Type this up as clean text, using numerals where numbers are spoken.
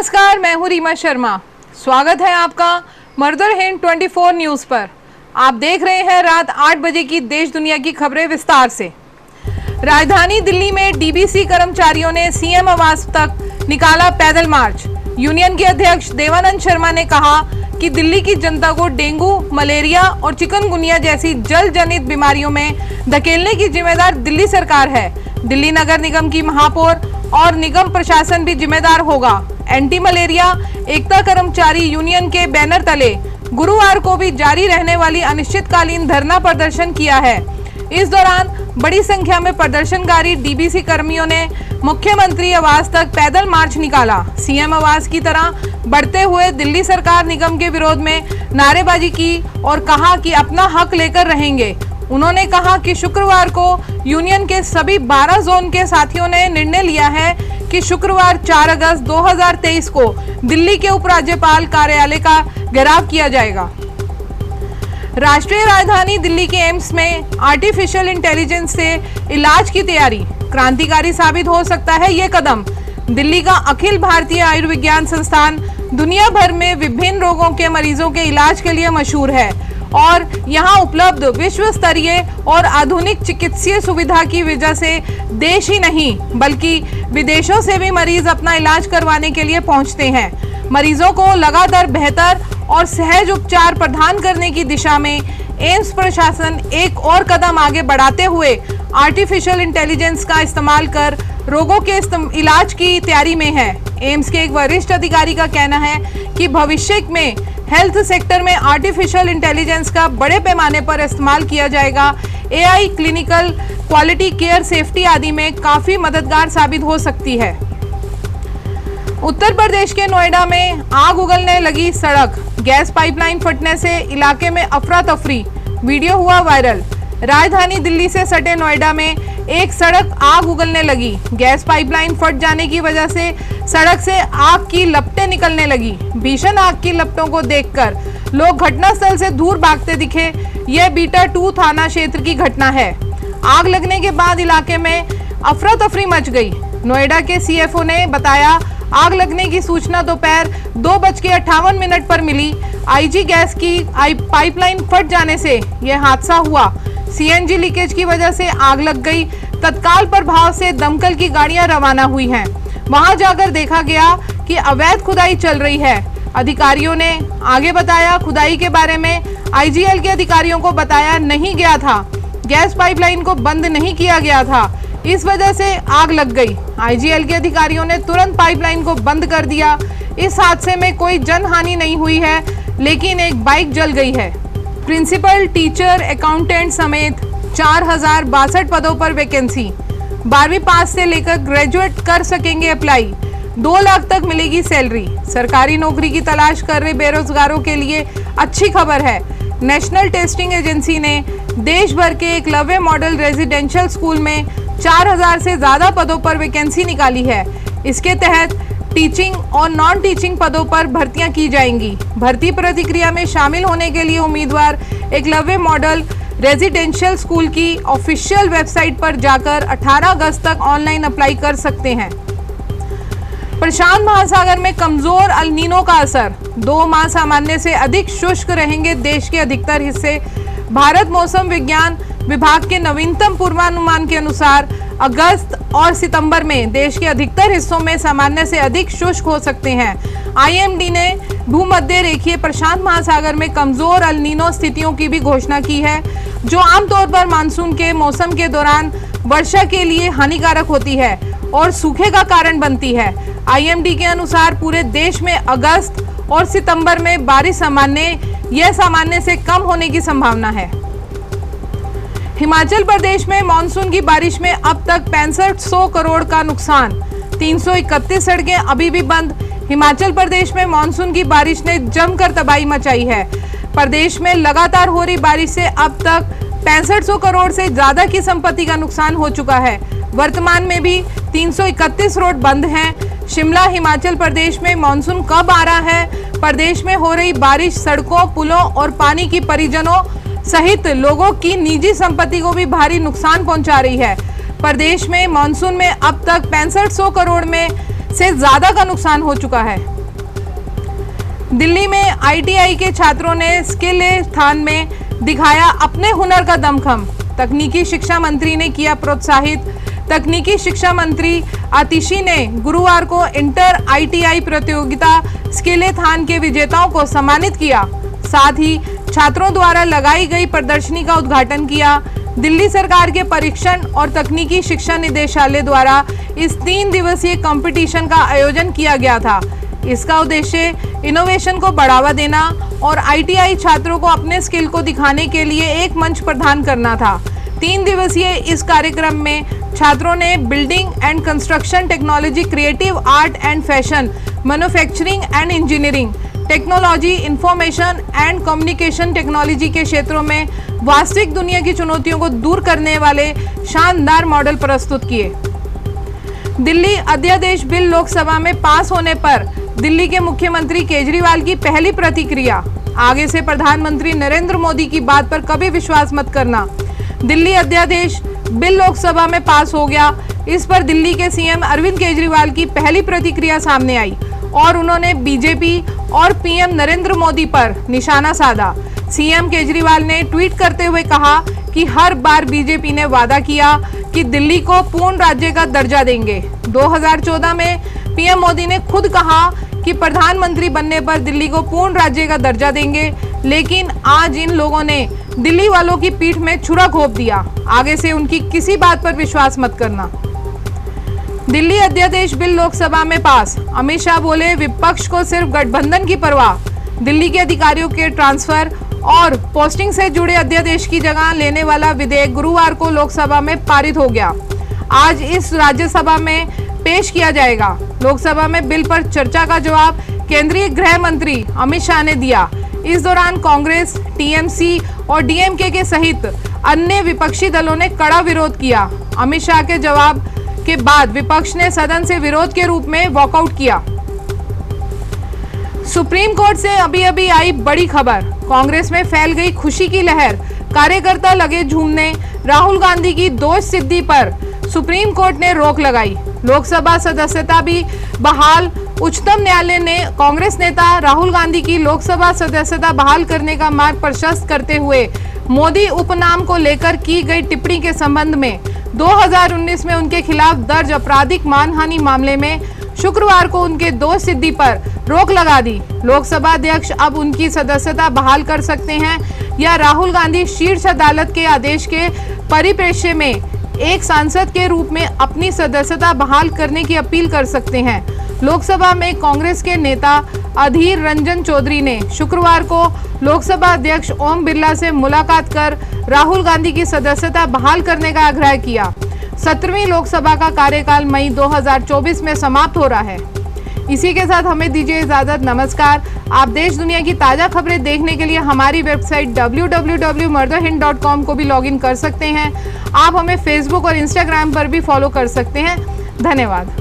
नमस्कार, मैं हूं रीमा शर्मा। स्वागत है आपका मर्दर हिंद 24 न्यूज पर। आप देख रहे हैं रात 8 बजे की देश दुनिया की खबरें विस्तार से। राजधानी दिल्ली में डीबीसी कर्मचारियों ने सीएम आवास तक निकाला पैदल मार्च। यूनियन के अध्यक्ष देवानंद शर्मा ने कहा कि दिल्ली की जनता को डेंगू, मलेरिया और चिकनगुनिया जैसी जल जनित बीमारियों में धकेलने की जिम्मेदार दिल्ली सरकार है। दिल्ली नगर निगम की महापौर और निगम प्रशासन भी जिम्मेदार होगा। एंटी मलेरिया एकता कर्मचारी यूनियन के बैनर तले गुरुवार को भी जारी रहने वाली अनिश्चितकालीन धरना प्रदर्शन किया है। इस दौरान बड़ी संख्या में प्रदर्शनकारी डीबीसी कर्मियों ने मुख्यमंत्री आवास तक पैदल मार्च निकाला। सीएम आवास की तरह बढ़ते हुए दिल्ली सरकार निगम के विरोध में नारेबाजी की और कहा कि अपना हक लेकर रहेंगे। उन्होंने कहा कि शुक्रवार को यूनियन के सभी 12 जोन के साथियों ने निर्णय लिया है कि शुक्रवार 4 अगस्त 2023 को दिल्ली के उपराज्यपाल कार्यालय का घेराव किया जाएगा। राष्ट्रीय राजधानी दिल्ली के एम्स में आर्टिफिशियल इंटेलिजेंस से इलाज की तैयारी। क्रांतिकारी साबित हो सकता है ये कदम। दिल्ली का अखिल भारतीय आयुर्विज्ञान संस्थान दुनिया भर में विभिन्न रोगों के मरीजों के इलाज के लिए मशहूर है और यहाँ उपलब्ध विश्व स्तरीय और आधुनिक चिकित्सीय सुविधा की वजह से देश ही नहीं बल्कि विदेशों से भी मरीज अपना इलाज करवाने के लिए पहुँचते हैं। मरीजों को लगातार बेहतर और सहज उपचार प्रदान करने की दिशा में एम्स प्रशासन एक और कदम आगे बढ़ाते हुए आर्टिफिशियल इंटेलिजेंस का इस्तेमाल कर रोगों के इलाज की तैयारी में है। एम्स के एक वरिष्ठ अधिकारी का कहना है कि भविष्य में हेल्थ सेक्टर में आर्टिफिशियल इंटेलिजेंस का बड़े पैमाने पर इस्तेमाल किया जाएगा। AI clinical quality care safety आदि में काफी मददगार साबित हो सकती है। उत्तर प्रदेश के नोएडा में आग उगलने लगी सड़क। गैस पाइपलाइन फटने से इलाके में अफरा तफरी, वीडियो हुआ वायरल। राजधानी दिल्ली से सटे नोएडा में एक सड़क आग उगलने लगी। गैस पाइपलाइन फट जाने की वजह से सड़क से आग की लपटें निकलने लगी। भीषण आग की लपटों को देखकर लोग घटनास्थल से दूर भागते दिखे। यह बीटा 2 थाना क्षेत्र की घटना है। आग लगने के बाद इलाके में अफरा तफरी मच गई। नोएडा के सीएफओ ने बताया, आग लगने की सूचना दोपहर 2:58 पर मिली। आईजी गैस की पाइपलाइन फट जाने से यह हादसा हुआ। सीएनजी लीकेज की वजह से आग लग गई। तत्काल प्रभाव से दमकल की गाड़ियां रवाना हुई हैं। वहां जाकर देखा गया कि अवैध खुदाई चल रही है। अधिकारियों ने आगे बताया, खुदाई के बारे में आईजीएल के अधिकारियों को बताया नहीं गया था। गैस पाइपलाइन को बंद नहीं किया गया था, इस वजह से आग लग गई। आईजीएल के अधिकारियों ने तुरंत पाइपलाइन को बंद कर दिया। इस हादसे में कोई जनहानि नहीं हुई है, लेकिन एक बाइक जल गई है। प्रिंसिपल, टीचर, अकाउंटेंट समेत 4062 पदों पर वैकेंसी। 12वीं पास से लेकर ग्रेजुएट कर सकेंगे अप्लाई। 2 लाख तक मिलेगी सैलरी। सरकारी नौकरी की तलाश कर रहे बेरोजगारों के लिए अच्छी खबर है। नेशनल टेस्टिंग एजेंसी ने देश भर के एकलव्य मॉडल रेजिडेंशियल स्कूल में 4000 से ज्यादा पदों पर वैकेंसी निकाली है। इसके तहत टीचिंग और नॉन टीचिंग पदों पर भर्तियां की जाएंगी। भर्ती प्रक्रिया में शामिल होने के लिए उम्मीदवार एकलव्य मॉडल रेजिडेंशियल स्कूल की ऑफिशियल वेबसाइट पर जाकर 18 अगस्त तक ऑनलाइन अप्लाई कर सकते हैं। प्रशांत महासागर में कमजोर अल नीनो का असर। 2 माह सामान्य से अधिक शुष्क रहेंगे देश के अधिकतर हिस्से। भारत मौसम विज्ञान विभाग के नवीनतम पूर्वानुमान के अनुसार अगस्त और सितंबर में देश के अधिकतर हिस्सों में सामान्य से अधिक शुष्क हो सकते हैं। आईएमडी ने भूमध्य रेखीय प्रशांत महासागर में कमजोर अल नीनो स्थितियों की भी घोषणा की है, जो आमतौर पर मानसून के मौसम के दौरान वर्षा के लिए हानिकारक होती है और सूखे का कारण बनती है। आईएमडी के अनुसार पूरे देश में अगस्त और सितंबर में बारिश सामान्य से कम होने की संभावना है। हिमाचल प्रदेश में मानसून की बारिश में अब तक 6500 करोड़ का नुकसान। 331 सड़कें अभी भी बंद। हिमाचल प्रदेश में मानसून की बारिश ने जमकर तबाही मचाई है। प्रदेश में लगातार हो रही बारिश से अब तक 6500 करोड़ से ज्यादा की संपत्ति का नुकसान हो चुका है। वर्तमान में भी 331 रोड बंद हैं। शिमला, हिमाचल प्रदेश में मानसून कब आ रहा है? प्रदेश में हो रही बारिश सड़कों, पुलों और पानी की परिजनों सहित लोगों की निजी संपत्ति को भी भारी नुकसान पहुंचा रही है। प्रदेश में मानसून में अब तक 6500 करोड़ में से ज्यादा का नुकसान हो चुका है। दिल्ली में ITI के छात्रों ने स्किल-ए-थान में दिखाया अपने हुनर का दमखम। तकनीकी शिक्षा मंत्री ने किया प्रोत्साहित। तकनीकी शिक्षा मंत्री आतिशी ने गुरुवार को इंटर ITI प्रतियोगिता स्किल-ए-थान के विजेताओं को सम्मानित किया। साथ ही छात्रों द्वारा लगाई गई प्रदर्शनी का उद्घाटन किया। दिल्ली सरकार के परीक्षण और तकनीकी शिक्षा निदेशालय द्वारा इस 3 दिवसीय कंपटीशन का आयोजन किया गया था। इसका उद्देश्य इनोवेशन को बढ़ावा देना और ITI छात्रों को अपने स्किल को दिखाने के लिए एक मंच प्रदान करना था। 3 दिवसीय इस कार्यक्रम में छात्रों ने building and construction technology, creative art and fashion, manufacturing and engineering technology, information and communication technology के क्षेत्रों में वास्तविक दुनिया की चुनौतियों को दूर करने वाले शानदार मॉडल प्रस्तुत किए। दिल्ली अध्यादेश बिल लोकसभा में पास होने पर दिल्ली के मुख्यमंत्री केजरीवाल की पहली प्रतिक्रिया, आगे से प्रधानमंत्री नरेंद्र मोदी की बात पर कभी विश्वास मत करना। दिल्ली अध्यादेश बिल लोकसभा में पास हो गया। इस पर दिल्ली के CM अरविंद केजरीवाल की पहली प्रतिक्रिया सामने आई और उन्होंने बीजेपी और PM नरेंद्र मोदी पर निशाना साधा। CM केजरीवाल ने ट्वीट करते हुए कहा कि हर बार बीजेपी ने वादा किया कि दिल्ली को पूर्ण राज्य का दर्जा देंगे। 2014 में PM मोदी ने खुद कहा कि प्रधानमंत्री बनने पर दिल्ली को पूर्ण राज्य का दर्जा देंगे, लेकिन आज इन लोगों ने दिल्ली वालों की पीठ में छुरा घोंप दिया। आगे से उनकी किसी बात पर विश्वास मत करना। दिल्ली अध्यादेश बिल लोकसभा में पास। अमित शाह बोले, विपक्ष को सिर्फ गठबंधन की परवाह। दिल्ली के अधिकारियों के ट्रांसफर और पोस्टिंग से जुड़े अध्यादेश की जगह लेने वाला विधेयक गुरुवार को लोकसभा में पारित हो गया। आज इस राज्यसभा में पेश किया जाएगा। लोकसभा में बिल पर चर्चा का जवाब केंद्रीय गृह मंत्री अमित शाह ने दिया। इस दौरान कांग्रेस, TMC और DMK के सहित अन्य विपक्षी दलों ने कड़ा विरोध किया। अमित शाह के जवाब के बाद विपक्ष ने सदन से विरोध के रूप में वॉकआउट किया। सुप्रीम कोर्ट से अभी आई बड़ी खबर। कांग्रेस में फैल गई खुशी की लहर। कार्यकर्ता लगे झूमने। राहुल गांधी की दोष सिद्धि पर सुप्रीम कोर्ट ने रोक लगाई। लोकसभा सदस्यता भी बहाल। उच्चतम न्यायालय ने कांग्रेस नेता राहुल गांधी की लोकसभा सदस्यता बहाल करने का मार्ग प्रशस्त करते हुए मोदी उपनाम को लेकर की गई टिप्पणी के संबंध में 2019 में उनके खिलाफ दर्ज आपराधिक मानहानि मामले में शुक्रवार को उनके दोष सिद्धि पर रोक लगा दी। लोकसभा अध्यक्ष अब उनकी सदस्यता बहाल कर सकते हैं या राहुल गांधी शीर्ष अदालत के आदेश के परिप्रेक्ष्य में एक सांसद के रूप में अपनी सदस्यता बहाल करने की अपील कर सकते हैं। लोकसभा में कांग्रेस के नेता अधीर रंजन चौधरी ने शुक्रवार को लोकसभा अध्यक्ष ओम बिरला से मुलाकात कर राहुल गांधी की सदस्यता बहाल करने का आग्रह किया। 17वीं लोकसभा का कार्यकाल मई 2024 में समाप्त हो रहा है। इसी के साथ हमें दीजिए इजाजत। नमस्कार। आप देश दुनिया की ताजा खबरें देखने के लिए हमारी वेबसाइट www.murderhind.com को भी लॉगिन कर सकते हैं। आप हमें फेसबुक और इंस्टाग्राम पर भी फॉलो कर सकते हैं। धन्यवाद।